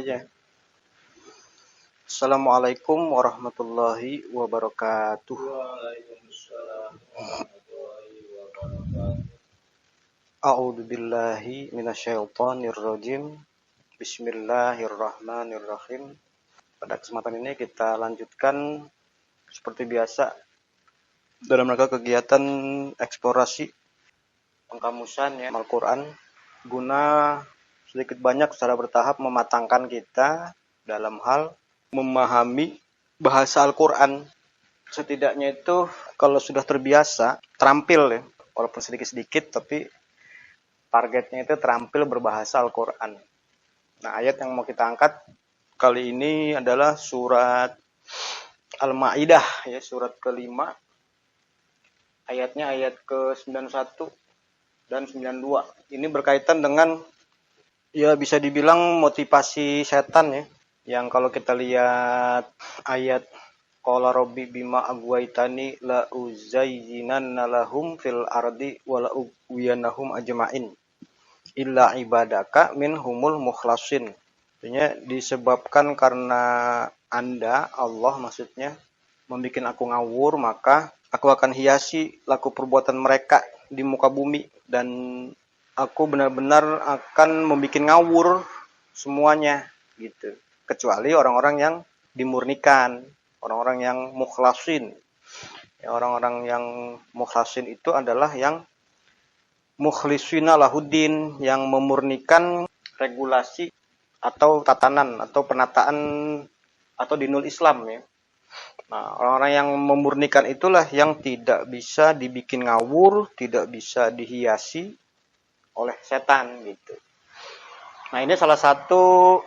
aja. Assalamualaikum warahmatullahi wabarakatuh. Waalaikumsalam warahmatullahi wabarakatuh. A'udzubillahi minasyaitonirrajim. Bismillahirrahmanirrahim. Pada kesempatan ini kita lanjutkan seperti biasa dalam rangka kegiatan eksplorasi pengkamusan ya Al-Qur'an guna sedikit banyak secara bertahap mematangkan kita dalam hal memahami bahasa Al-Qur'an. Setidaknya itu kalau sudah terbiasa terampil ya, walaupun sedikit-sedikit tapi targetnya itu terampil berbahasa Al-Qur'an. Nah, ayat yang mau kita angkat kali ini adalah surat Al-Maidah ya, surat ke-5. Ayatnya ayat ke-91 dan 92. Ini berkaitan dengan ya bisa dibilang motivasi setan ya. Yang kalau kita lihat ayat qala rabbi bima aghwaytani la uzayyinanna lahum fil ardi wa la ughwiyannahum ajma'in illa ibadaka minhumul mukhlasin. Artinya disebabkan karena Anda, Allah maksudnya, membuat aku ngawur, maka aku akan hiasi laku perbuatan mereka di muka bumi dan aku benar-benar akan membuat ngawur semuanya gitu. Kecuali orang-orang yang dimurnikan, orang-orang yang mukhlasin. Ya, orang-orang yang mukhlasin itu adalah yang mukhlisina lahuddin, yang memurnikan regulasi atau tatanan atau penataan atau dinul Islam ya. Nah, orang-orang yang memurnikan itulah yang tidak bisa dibikin ngawur, tidak bisa dihiasi oleh setan gitu. Nah, ini salah satu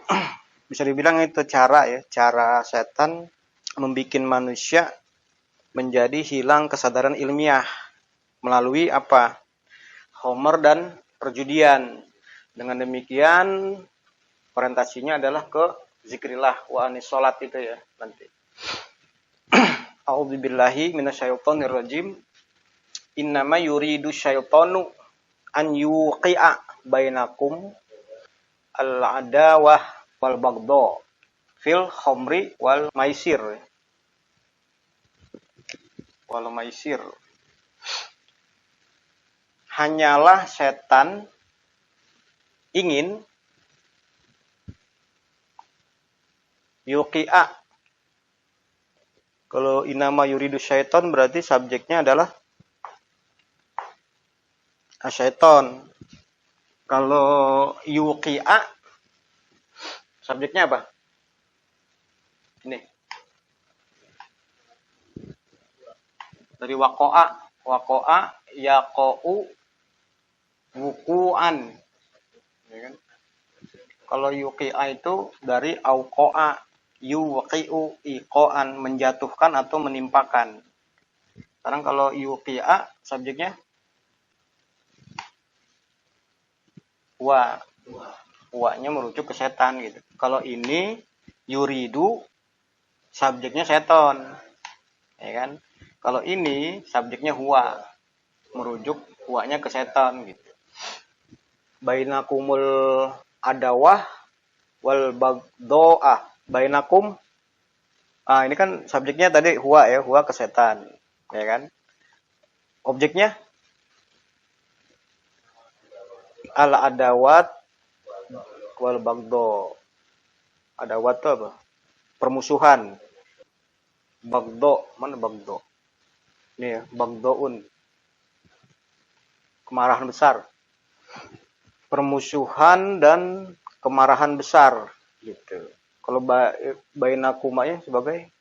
bisa dibilang itu cara setan membikin manusia menjadi hilang kesadaran ilmiah melalui apa? Homer dan perjudian. Dengan demikian orientasinya adalah ke zikrillah wa anis sholat itu ya nanti. A'udzubillahi minasyaitonirrajim. Innama yuridu syaitonu an yuqi'a bainakum al-adawah wal bagdo fil khamri wal maisir. Hanyalah setan ingin yuqi'a. Kalau inama yuridu syaiton berarti subjeknya adalah asyaiton. Kalau yuqi'a subjeknya apa? Ini. Dari waqa'a yaqa'u wuku'an. Ya kan? Kalau yuqi'a itu dari auqa'a yuqi'u iqa'an, menjatuhkan atau menimpakan. Sekarang kalau yuqi'a subjeknya wa-nya merujuk ke setan gitu. Kalau ini yuridu subjeknya seton. Ya kan? Kalau ini subjeknya huwa, merujuk huwanya ke setan gitu. Bainakumul adawah wal bagdo'ah. Bainakum ini kan subjeknya tadi huwa ya, huwa ke setan, ya kan? Objeknya al adawat wal bagdo. Adawat itu apa? Permusuhan. Bagdo, mana bagdo? Ini ya, bagdoun. Kemarahan besar. Permusuhan dan kemarahan besar gitu. Kalau bainakumnya sebagai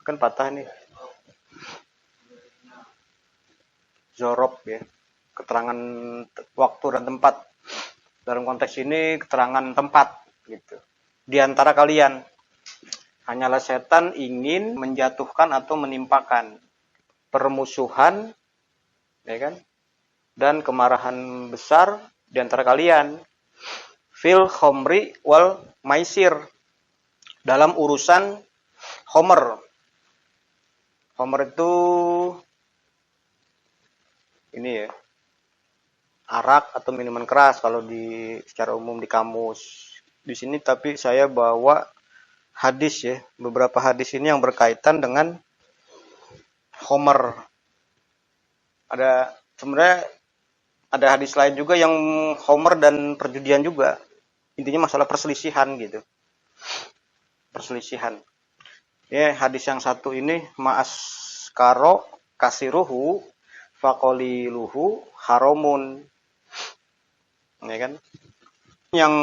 kan patah nih. Zorob ya. Keterangan waktu dan tempat. Dalam konteks ini keterangan tempat gitu. Di antara kalian hanyalah setan ingin menjatuhkan atau menimpakan permusuhan, ya kan? Dan kemarahan besar di antara kalian fil khamri wal maisir, dalam urusan homer. Homer itu ini ya, arak atau minuman keras kalau di secara umum di kamus. Di sini tapi saya bawa hadis ya, beberapa hadis ini yang berkaitan dengan Homer. Ada sebenarnya ada hadis lain juga yang Homer dan perjudian juga. Intinya masalah perselisihan gitu. Perselisihan. Ya, hadis yang satu ini ma'askaro kasiruhu faqaliluhu haramun. Ya kan? Yang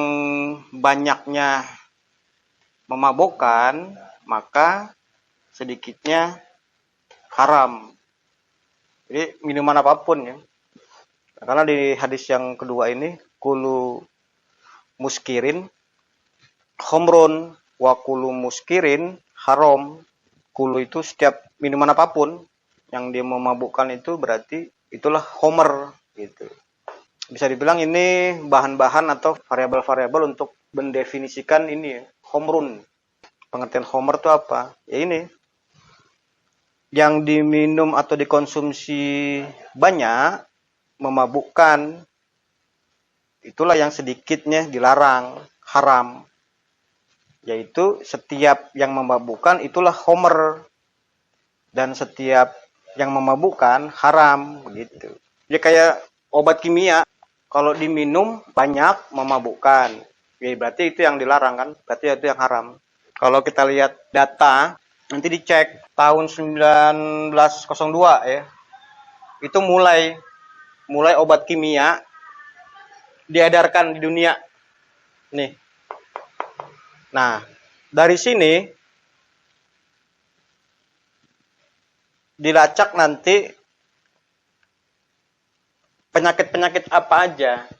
banyaknya memabukkan, maka sedikitnya haram. Jadi minuman apapun ya. Karena di hadis yang kedua ini kulu muskirin khomrun wa kulu muskirin haram. Kulu itu setiap minuman apapun yang dia memabukkan itu berarti itulah homer gitu. Bisa dibilang ini bahan-bahan atau variabel-variabel untuk mendefinisikan ini ya, homrun. Pengertian homer itu apa? Ya ini. Yang diminum atau dikonsumsi banyak memabukkan, itulah yang sedikitnya dilarang, haram. Yaitu setiap yang memabukkan itulah homer, dan setiap yang memabukkan haram, begitu. Ya kayak obat kimia, kalau diminum banyak memabukkan, ya berarti itu yang dilarang kan, berarti itu yang haram. Kalau kita lihat data, nanti dicek tahun 1902 ya, itu mulai obat kimia diedarkan di dunia. Nih. Nah, dari sini dilacak nanti penyakit-penyakit apa aja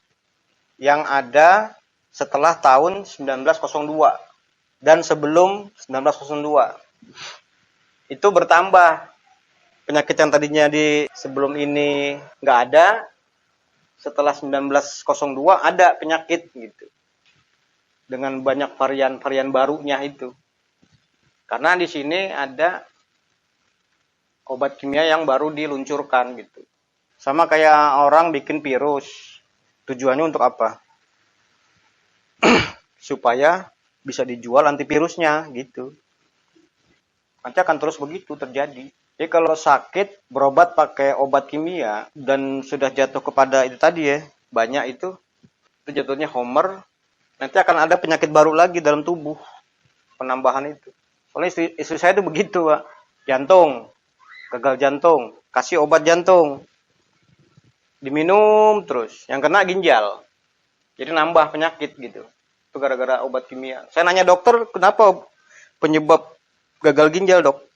yang ada setelah tahun 1902 dan sebelum 1902. Itu bertambah. Penyakit yang tadinya di sebelum ini nggak ada, setelah 1902 ada penyakit gitu. Dengan banyak varian-varian barunya itu. Karena di sini ada obat kimia yang baru diluncurkan gitu. Sama kayak orang bikin virus. Tujuannya untuk apa? Supaya bisa dijual antivirusnya gitu. Nanti akan terus begitu terjadi. Jadi kalau sakit berobat pakai obat kimia dan sudah jatuh kepada itu tadi ya, banyak itu jatuhnya homer, nanti akan ada penyakit baru lagi dalam tubuh, penambahan itu. Soalnya istri saya itu begitu, Pak. Jantung, gagal jantung, kasih obat jantung, diminum terus, yang kena ginjal, jadi nambah penyakit gitu. Itu gara-gara obat kimia. Saya nanya dokter, kenapa penyebab gagal ginjal dok?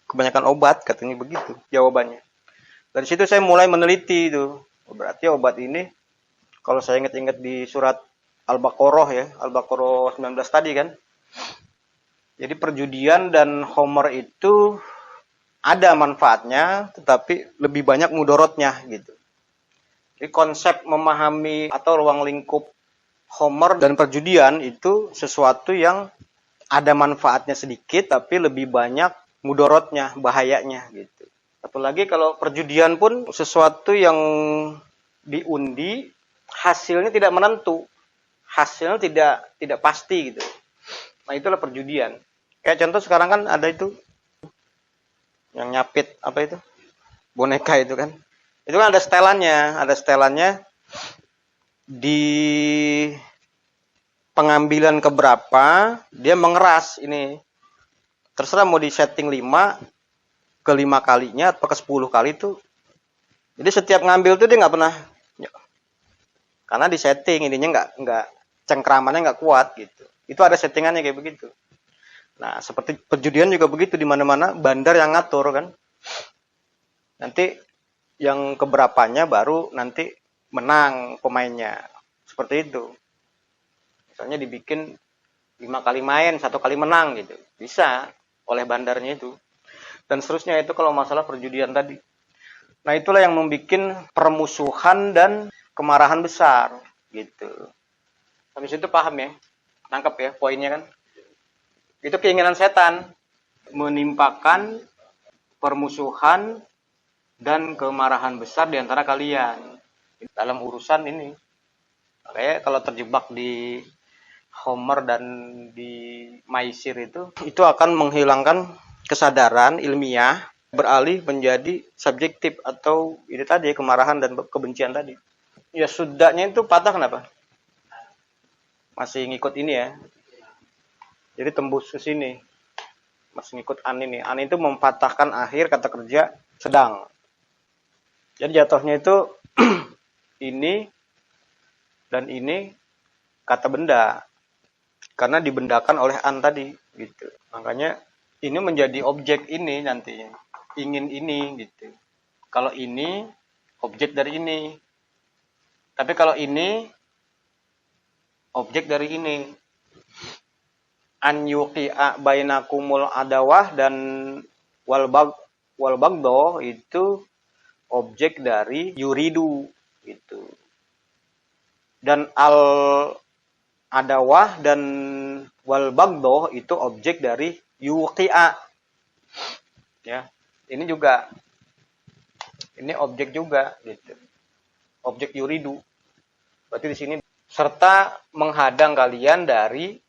Kebanyakan obat, katanya begitu jawabannya. Dari situ saya mulai meneliti itu. Berarti obat ini, kalau saya ingat-ingat di surat Al-Baqarah ya, Al-Baqarah 19 tadi kan. Jadi perjudian dan homer itu ada manfaatnya, tetapi lebih banyak mudorotnya gitu. Jadi konsep memahami atau ruang lingkup homer dan perjudian itu sesuatu yang ada manfaatnya sedikit, tapi lebih banyak mudorotnya, bahayanya gitu. Apalagi kalau perjudian pun sesuatu yang diundi, hasilnya tidak menentu, hasilnya tidak pasti gitu. Nah itulah perjudian. Kayak contoh sekarang kan ada itu yang nyapit apa itu, boneka itu kan. Itu kan ada setelannya di pengambilan keberapa dia mengeras ini. Terserah mau di setting 5 ke 5 kalinya atau ke 10 kali itu. Jadi setiap ngambil tuh dia nggak pernah, karena di setting ininya nggak cengkramannya nggak kuat gitu. Itu ada settingannya kayak begitu. Nah seperti perjudian juga begitu, di mana-mana bandar yang ngatur kan. Nanti yang keberapanya baru nanti menang pemainnya. Seperti itu. Misalnya dibikin 5 kali main, 1 kali menang gitu. Bisa oleh bandarnya itu. Dan seterusnya itu kalau masalah perjudian tadi. Nah itulah yang membuat permusuhan dan kemarahan besar gitu. Habis itu paham ya? Nangkep ya poinnya kan? Itu keinginan setan. Menimpakan permusuhan dan kemarahan besar di antara kalian. dalam urusan ini. Kayak kalau terjebak di Homer dan di Maisir itu akan menghilangkan kesadaran ilmiah, beralih menjadi subjektif atau ini tadi kemarahan dan kebencian tadi. Ya sudahnya itu patah kenapa? Masih ngikut ini ya. Jadi tembus ke sini. Masih ngikut an ini. An itu mematahkan akhir kata kerja sedang. Jadi jatuhnya itu ini dan ini kata benda. Karena dibendakan oleh an tadi gitu. Makanya ini menjadi objek ini nantinya. Ingin ini gitu. Kalau ini objek dari ini. Tapi kalau ini objek dari ini. An yuqi'a bainakumul adawah dan wal bagdo itu objek dari yuridu gitu. Dan al adawah dan wal bagdo itu objek dari yuqi'a. Ya. Ini juga ini objek juga gitu. Objek yuridu. Berarti di sini serta menghadang kalian dari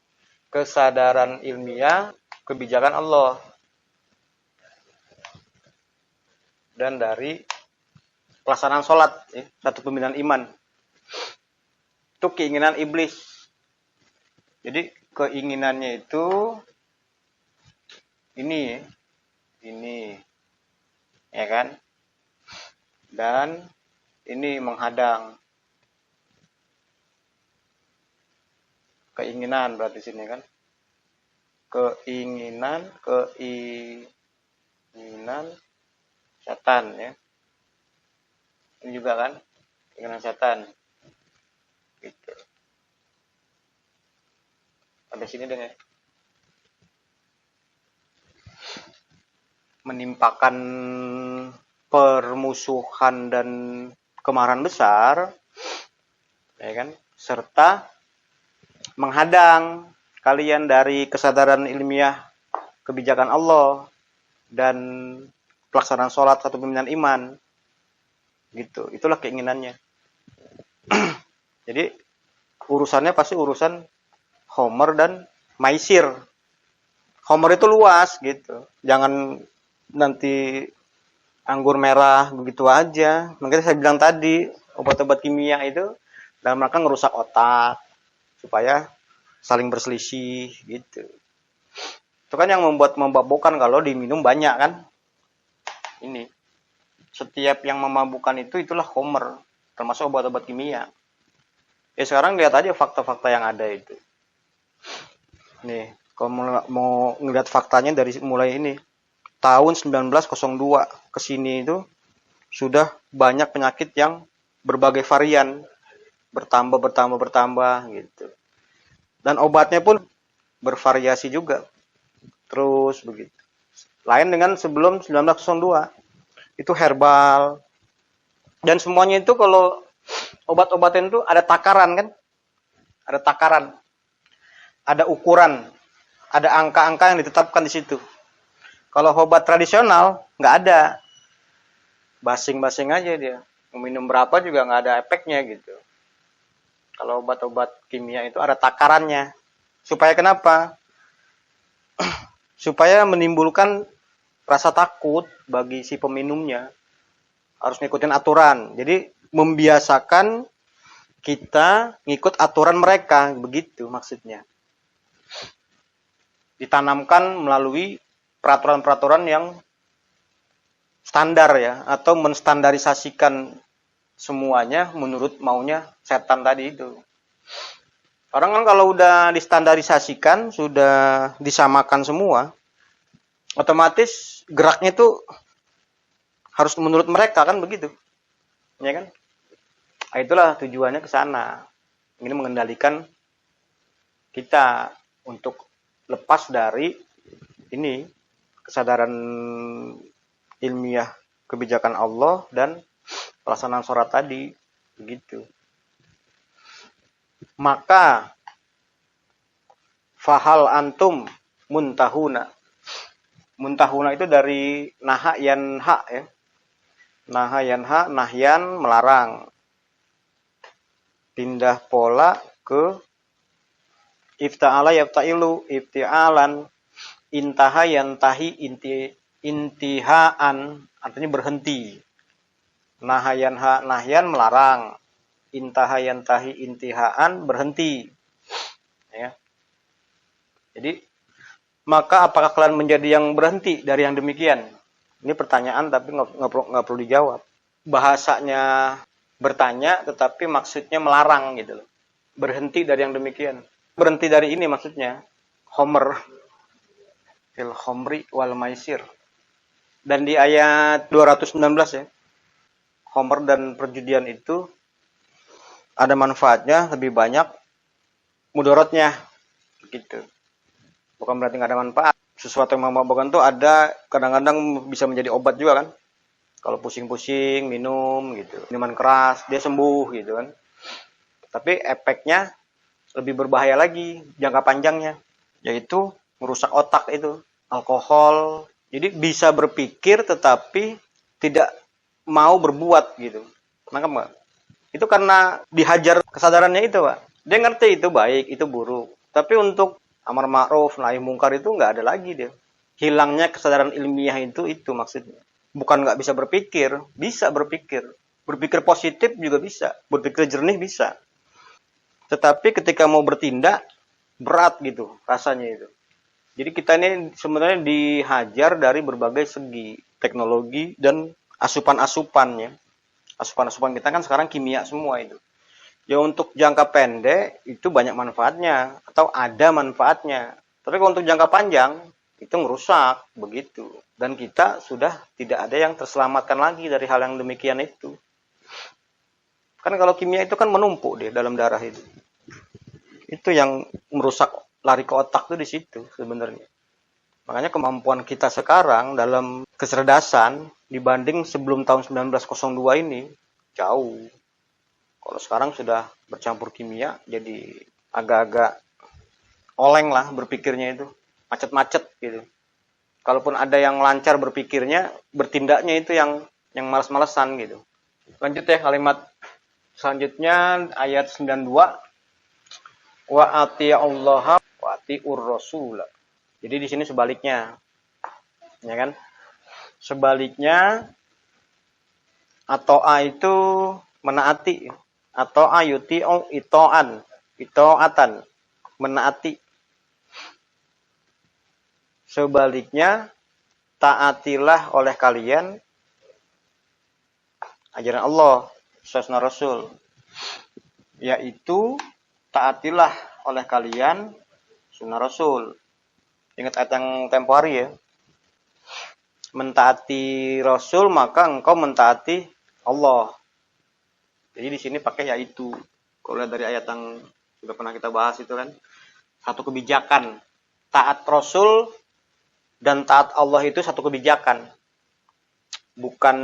kesadaran ilmiah kebijakan Allah dan dari pelaksanaan sholat ya, satu pembinaan iman itu keinginan iblis. Jadi keinginannya itu ini ya kan, dan ini menghadang keinginan berarti sini kan, keinginan setan ya, ini juga kan keinginan setan gitu. Sampai sini deh ya. Menimpakan permusuhan dan kemarahan besar ya kan, serta menghadang kalian dari kesadaran ilmiah kebijakan Allah dan pelaksanaan sholat satu pembinaan iman gitu. Itulah keinginannya. Jadi urusannya pasti urusan Homer dan Maisir. Homer itu luas gitu, jangan nanti anggur merah begitu aja. Makanya saya bilang tadi obat-obat kimia itu dalam rangka ngerusak otak supaya saling berselisih gitu. Itu kan yang membuat memabukkan kalau diminum banyak kan. Ini setiap yang memabukkan itulah Homer, termasuk obat-obat kimia. Ya sekarang lihat aja fakta-fakta yang ada itu. Nih, kalau mau ngeliat faktanya dari mulai ini tahun 1902 ke sini itu sudah banyak penyakit yang berbagai varian bertambah gitu. Dan obatnya pun bervariasi juga. Terus begitu. Lain dengan sebelum 1902. Itu herbal. Dan semuanya itu kalau obat-obatan itu ada takaran kan? Ada takaran. Ada ukuran. Ada angka-angka yang ditetapkan di situ. Kalau obat tradisional nggak ada. Basing-basing aja dia. Minum berapa juga nggak ada efeknya gitu. Kalau obat-obat kimia itu ada takarannya. Supaya kenapa? Supaya menimbulkan rasa takut bagi si peminumnya. Harus ngikutin aturan. Jadi membiasakan kita ngikut aturan mereka. Begitu maksudnya. Ditanamkan melalui peraturan-peraturan yang standar ya. Atau menstandarisasikan semuanya menurut maunya setan tadi itu. Orang kan kalau udah distandarisasikan, sudah disamakan semua, otomatis geraknya itu harus menurut mereka kan begitu. Ya kan? Nah, itulah tujuannya ke sana. Ini mengendalikan kita untuk lepas dari ini kesadaran ilmiah kebijakan Allah dan pelaksanaan sholat tadi begitu. Maka fahal antum muntahuna. Muntahuna itu dari naha yanha ya. Naha yanha, nahyan melarang. pindah pola ke ifta'ala yafta'ilu, ifti'alan, intaha yantahi, intihaan, artinya berhenti. Nahayan nahyan melarang. Intaha yantahi, intihaan berhenti. Ya. Jadi, maka apakah kalian menjadi yang berhenti dari yang demikian? Ini pertanyaan tapi nggak perlu dijawab. Bahasanya bertanya tetapi maksudnya melarang gitu loh. Berhenti dari yang demikian. Berhenti dari ini maksudnya. Homer fil khomri wal maisir. Dan di ayat 219 ya. Homer dan perjudian itu ada manfaatnya lebih banyak mudorotnya gitu. Bukan berarti nggak ada manfaat. Sesuatu yang memabukkan tuh ada kadang-kadang bisa menjadi obat juga kan. Kalau pusing-pusing minum gitu, minuman keras dia sembuh gitu kan. Tapi efeknya lebih berbahaya lagi jangka panjangnya, yaitu merusak otak itu, alkohol. Jadi bisa berpikir tetapi tidak mau berbuat gitu. Nangkep nggak? Itu karena dihajar kesadarannya itu, Pak. Dia ngerti itu baik, itu buruk. Tapi untuk amar ma'ruf, nahi mungkar itu nggak ada lagi dia. Hilangnya kesadaran ilmiah itu maksudnya. Bukan nggak bisa berpikir, bisa berpikir. Berpikir positif juga bisa, berpikir jernih bisa. Tetapi ketika mau bertindak, berat gitu rasanya itu. Jadi kita ini sebenarnya dihajar dari berbagai segi teknologi dan asupan-asupannya. Asupan-asupan kita kan sekarang kimia semua itu. Ya untuk jangka pendek itu banyak manfaatnya atau ada manfaatnya. Tapi kalau untuk jangka panjang itu merusak begitu. Dan kita sudah tidak ada yang terselamatkan lagi dari hal yang demikian itu. Kan kalau kimia itu kan menumpuk dia dalam darah itu. Itu yang merusak lari ke otak tuh di situ sebenarnya. Makanya kemampuan kita sekarang dalam kecerdasan dibanding sebelum tahun 1902 ini jauh. Kalau sekarang sudah bercampur kimia jadi agak-agak oleng lah berpikirnya itu. Macet-macet gitu. Kalaupun ada yang lancar berpikirnya, bertindaknya itu yang malas-malesan gitu. Lanjut ya kalimat selanjutnya ayat 92. Wa ati'ullaha wa ati'ur rasul. Jadi di sini sebaliknya. Ya kan? Sebaliknya ato'a itu menaati. Ato'a yuti'u ito'an. Ito'atan. Menaati. Sebaliknya taatilah oleh kalian ajaran Allah, sunnah Rasul. Yaitu taatilah oleh kalian sunnah Rasul. Ingat ayat yang tempo hari ya. Mentaati Rasul maka engkau mentaati Allah. Jadi di sini pakai yaitu. Kalau lihat dari ayat yang sudah pernah kita bahas itu kan. Satu kebijakan. Taat Rasul dan taat Allah itu satu kebijakan. Bukan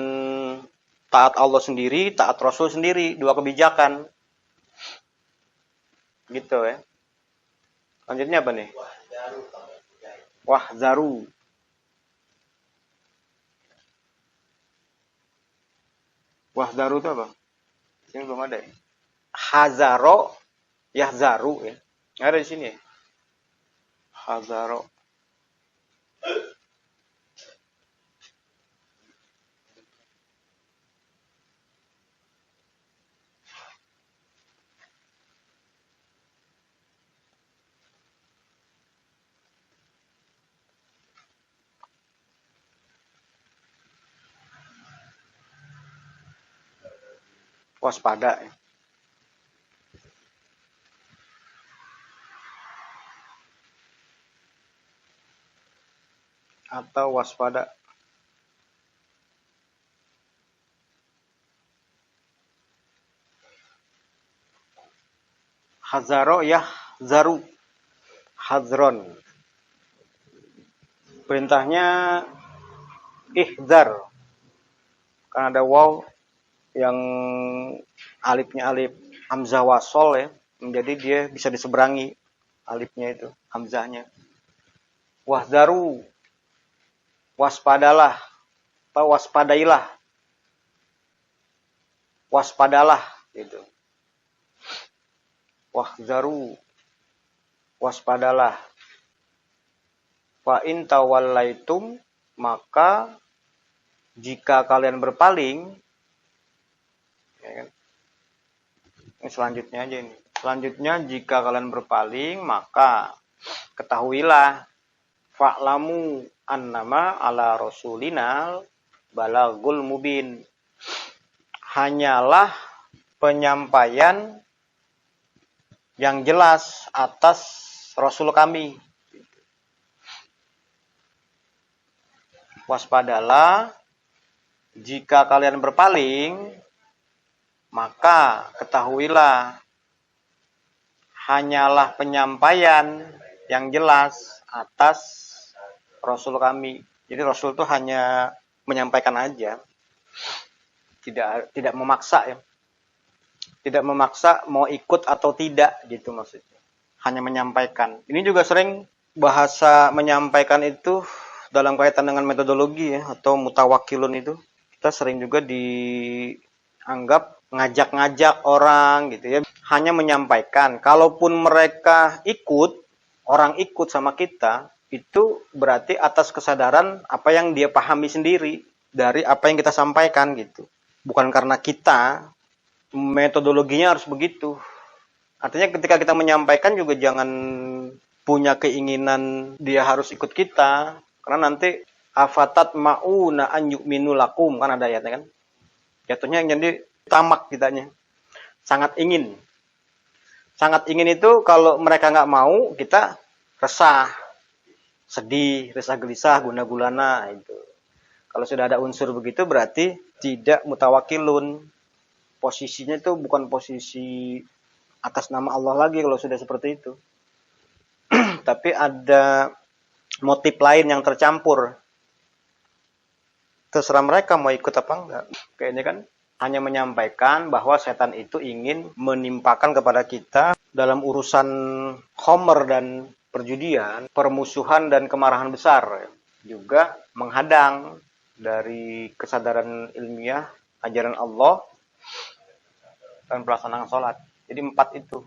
taat Allah sendiri, taat Rasul sendiri. Dua kebijakan. Gitu ya. Lanjutnya apa nih? Wahzaru. Wahzaru itu apa? Ini belum ada ya. Hazaro, yahzaru ya. Ada di sini ya. Hazaro. Waspada ya. Atau waspada. Hazaro ya zaru. Hazron. Perintahnya ihzar. Kan ada waw yang alifnya alif hamzah wasol ya. Jadi dia bisa diseberangi alifnya itu, hamzahnya. Wahzaru. Waspadalah. Atau waspadailah. Waspadalah gitu. wahzaru, waspadalah. Fa in tawallaitum, maka jika kalian berpaling, ya kan? Ini selanjutnya aja ini. Selanjutnya, jika kalian berpaling, maka ketahuilah fa'lamu annama ala rasulinal balagul mubin. Hanyalah penyampaian yang jelas atas Rasul kami. Waspadalah, jika kalian berpaling, maka ketahuilah hanyalah penyampaian yang jelas atas Rasul kami. Jadi Rasul itu hanya menyampaikan aja, tidak memaksa ya, tidak memaksa mau ikut atau tidak gitu maksudnya. Hanya menyampaikan. Ini juga sering bahasa menyampaikan itu dalam kaitan dengan metodologi ya, atau mutawakilun itu kita sering juga dianggap ngajak-ngajak orang gitu ya, hanya menyampaikan. Kalaupun mereka ikut, orang ikut sama kita, itu berarti atas kesadaran apa yang dia pahami sendiri dari apa yang kita sampaikan gitu. Bukan karena kita metodologinya harus begitu. Artinya ketika kita menyampaikan juga jangan punya keinginan dia harus ikut kita, karena nanti afatat ma'una an yu'minu lakum, kan ada ayatnya kan. Jatuhnya yang jadi tamak kitanya. Sangat ingin. Sangat ingin itu kalau mereka nggak mau, kita resah, sedih, resah gelisah, guna gulana itu. Kalau sudah ada unsur begitu berarti tidak mutawakilun. Posisinya itu bukan posisi atas nama Allah lagi kalau sudah seperti itu. Tapi ada motif lain yang tercampur. Terserah mereka mau ikut apa enggak. Kayaknya kan hanya menyampaikan bahwa setan itu ingin menimpakan kepada kita dalam urusan khomer dan perjudian, permusuhan dan kemarahan besar. Juga menghadang dari kesadaran ilmiah, ajaran Allah, dan pelaksanaan sholat. Jadi 4 itu.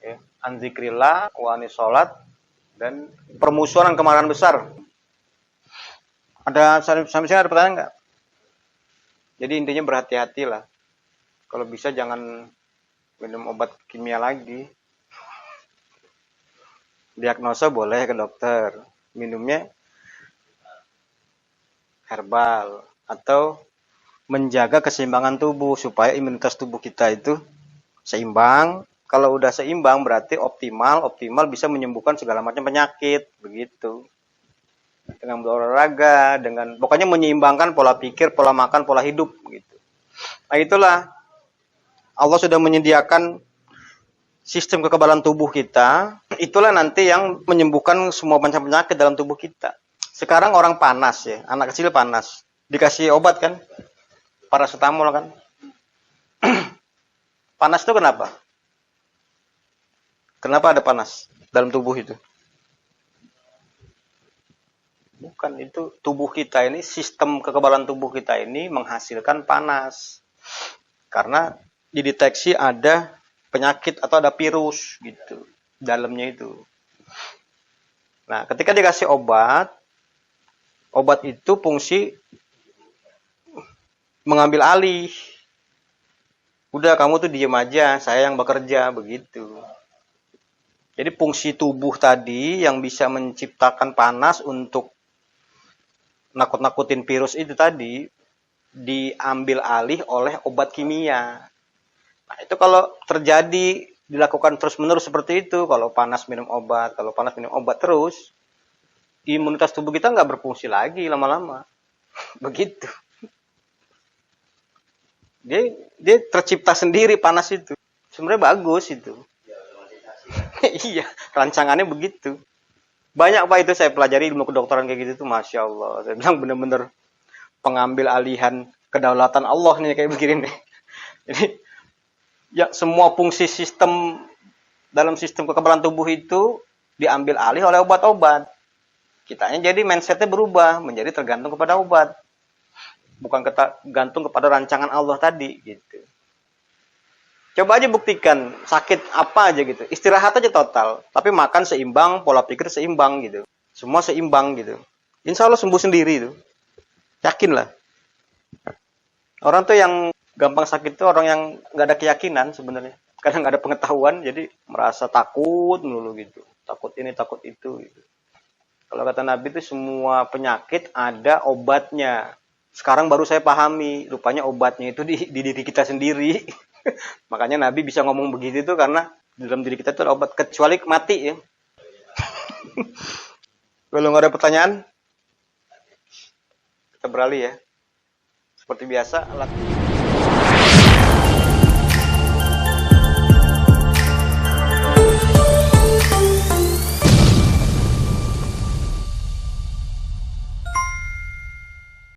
Ya. Anzikrillah, wa'anis sholat, dan permusuhan dan kemarahan besar. Sampai sini ada pertanyaan nggak? Jadi intinya berhati-hatilah. Kalau bisa jangan minum obat kimia lagi. Diagnosa boleh ke dokter. Minumnya herbal. Atau menjaga keseimbangan tubuh supaya imunitas tubuh kita itu seimbang. Kalau udah seimbang berarti optimal bisa menyembuhkan segala macam penyakit. Begitu. Dengan berolahraga, dengan pokoknya menyeimbangkan pola pikir, pola makan, pola hidup gitu. Nah, itulah Allah sudah menyediakan sistem kekebalan tubuh kita. Itulah nanti yang menyembuhkan semua macam penyakit dalam tubuh kita. Sekarang orang panas ya, anak kecil panas. Dikasih obat kan? Paracetamol kan? Panas itu kenapa? Kenapa ada panas dalam tubuh itu? Bukan, itu tubuh kita ini, sistem kekebalan tubuh kita ini menghasilkan panas. Karena dideteksi ada penyakit atau ada virus gitu dalamnya itu. Nah, ketika dikasih obat itu fungsi mengambil alih. Udah kamu tuh diem aja, saya yang bekerja begitu. Jadi fungsi tubuh tadi yang bisa menciptakan panas untuk nakut-nakutin virus itu tadi diambil alih oleh obat kimia. Nah, itu kalau terjadi dilakukan terus-menerus seperti itu, kalau panas minum obat terus, imunitas tubuh kita nggak berfungsi lagi lama-lama. Begitu. Dia tercipta sendiri panas itu. Sebenarnya bagus itu. Iya, rancangannya begitu. Banyak Pak itu saya pelajari ilmu kedokteran kayak gitu tuh, Masya Allah. Saya bilang benar-benar pengambil alihan kedaulatan Allah nih kayak begini nih. Jadi ya semua fungsi sistem dalam sistem kekebalan tubuh itu diambil alih oleh obat-obat. Kitanya jadi mindsetnya berubah menjadi tergantung kepada obat. Bukan tergantung kepada rancangan Allah tadi gitu. Coba aja buktikan sakit apa aja gitu. Istirahat aja total. Tapi makan seimbang, pola pikir seimbang gitu. Semua seimbang gitu. Insya Allah sembuh sendiri itu. Yakin lah. Orang tuh yang gampang sakit tuh orang yang nggak ada keyakinan sebenarnya. Karena nggak ada pengetahuan, jadi merasa takut dulu gitu. Takut ini, takut itu. Gitu. Kalau kata Nabi itu semua penyakit ada obatnya. Sekarang baru saya pahami, rupanya obatnya itu di diri kita sendiri. Makanya Nabi bisa ngomong begitu itu karena di dalam diri kita itu ada obat, kecuali mati ya. Kalau nggak ada pertanyaan, kita beralih ya. Seperti biasa, alat